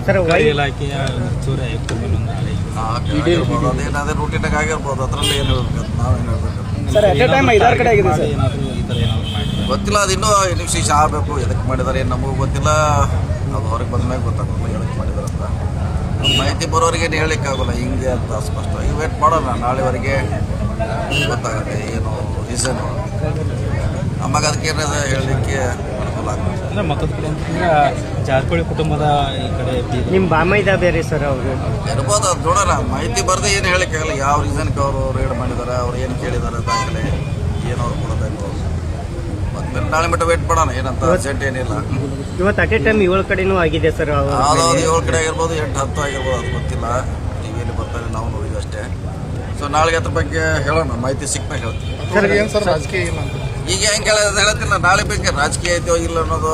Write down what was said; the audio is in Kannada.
ಸರ್ ಇಲಾಖೆಯ ಹೆಚ್ಚುವರಿ ಆಯುಕ್ತರ ಮೇಲೆ ಒಂದು ಆಳೆ ಅದೇನಾದ್ರೆ ರೂಟೀನಾಗ ಆಗಿರ್ಬೋದು, ಅದರಲ್ಲಿ ಏನು ನಾವೇನು ಹೇಳ್ಬೇಕು ಸರ್ ಎಟ್ ಎ ಟೈಮ್ 5-6 ಕಡೆ ಆಗಿದೆ ಸರ್. ಏನಾದರೂ ಈ ಥರ ಏನಾದರೂ ಮಾಡಿದ್ದಾರೆ ಗೊತ್ತಿಲ್ಲ. ಅದು ಇನ್ನೂ ನಿಮಿಷ ಆಗಬೇಕು. ಎದಕ್ಕೆ ಮಾಡಿದ್ದಾರೆ ಏನು ನಮಗೂ ಗೊತ್ತಿಲ್ಲ. ಅದು ಹೊರಗೆ ಬಂದ ಮೇಲೆ ಗೊತ್ತಾಗೋಲ್ಲ ಎದಕ್ಕೆ ಮಾಡಿದ್ದಾರೆ ಅಂತ. ಮಾಹಿತಿ ಬರೋರಿಗೆ ಏನು ಹೇಳಲಿಕ್ಕಾಗೋಲ್ಲ ಹಿಂಗೆ ಅಂತ ಸ್ಪಷ್ಟವಾಗಿ ವೇಟ್ ಮಾಡೋಣ. ನಾಳೆವರೆಗೆ ಗೊತ್ತಾಗುತ್ತೆ ಏನು ರೀಸನು. ನಮಗೆ ಅದಕ್ಕೆ ಏನಾದ್ರು ಹೇಳಲಿಕ್ಕೆ ಅನುಕೂಲ ಆಗ್ತದೆ. ಅಂದರೆ ಮತ್ತೊಂದು ಕಡೆ ಅಂತಂದ್ರೆ ಜಾರಕಿಹೊಳಿ ಕುಟುಂಬದ ಈ ಕಡೆ ನಿಮ್ಮ ಬಾಮೈದ ಬೇರೆ ಸರ್ ಅವರು ಇರ್ಬೋದು. ಅದು ನೋಡೋಣ. ಮಾಹಿತಿ ಬರದೆ ಏನು ಹೇಳಲಿಕ್ಕಾಗಲ್ಲ. ಯಾವ ರೀಸನ್ಗೆ ಅವರು ರೇಡ್ ಮಾಡಿದ್ದಾರೆ, ಅವ್ರು ಏನು ಕೇಳಿದ್ದಾರೆ ದಾಖಲೆ ಏನು ಅವ್ರು ಕೊಡಬೇಕು. ಮತ್ತೆ ನಾಳೆ ಮಟ್ಟ ವೇಟ್ ಮಾಡೋಣ. ಏನಂತ ಅರ್ಜೆಂಟ್ ಏನಿಲ್ಲ. ಇವತ್ತು ಅಟ್ ಎ ಟೈಮ್ 7 ಕಡೆನೂ ಆಗಿದೆ ಸರ್. ಯಾವುದೋ 7 ಕಡೆ ಆಗಿರ್ಬೋದು, 8-10 ಆಗಿರ್ಬೋದು, ಅದು ಗೊತ್ತಿಲ್ಲ. ಟಿವಿಯಲ್ಲಿ ಬರ್ತಾರೆ, ನಾವು ನೋಡಿದ್ವಿ ಅಷ್ಟೇ. ಸೊ ನಾಳೆಗೆ ಅದ್ರ ಬಗ್ಗೆ ಹೇಳೋಣ. ಮಾಹಿತಿ ಸಿಕ್ಕಾಗ ಹೇಳ್ತೀವಿ. ಸರ್ ಏನು ಸರ್ ರಾಜಕೀಯ ಈಗ ಹೆಂಗೆ ಹೇಳ್ತಿಲ್ಲ. ನಾಳೆ ಬೇಕು ರಾಜಕೀಯ ಐತೋ ಇಲ್ಲ ಅನ್ನೋದು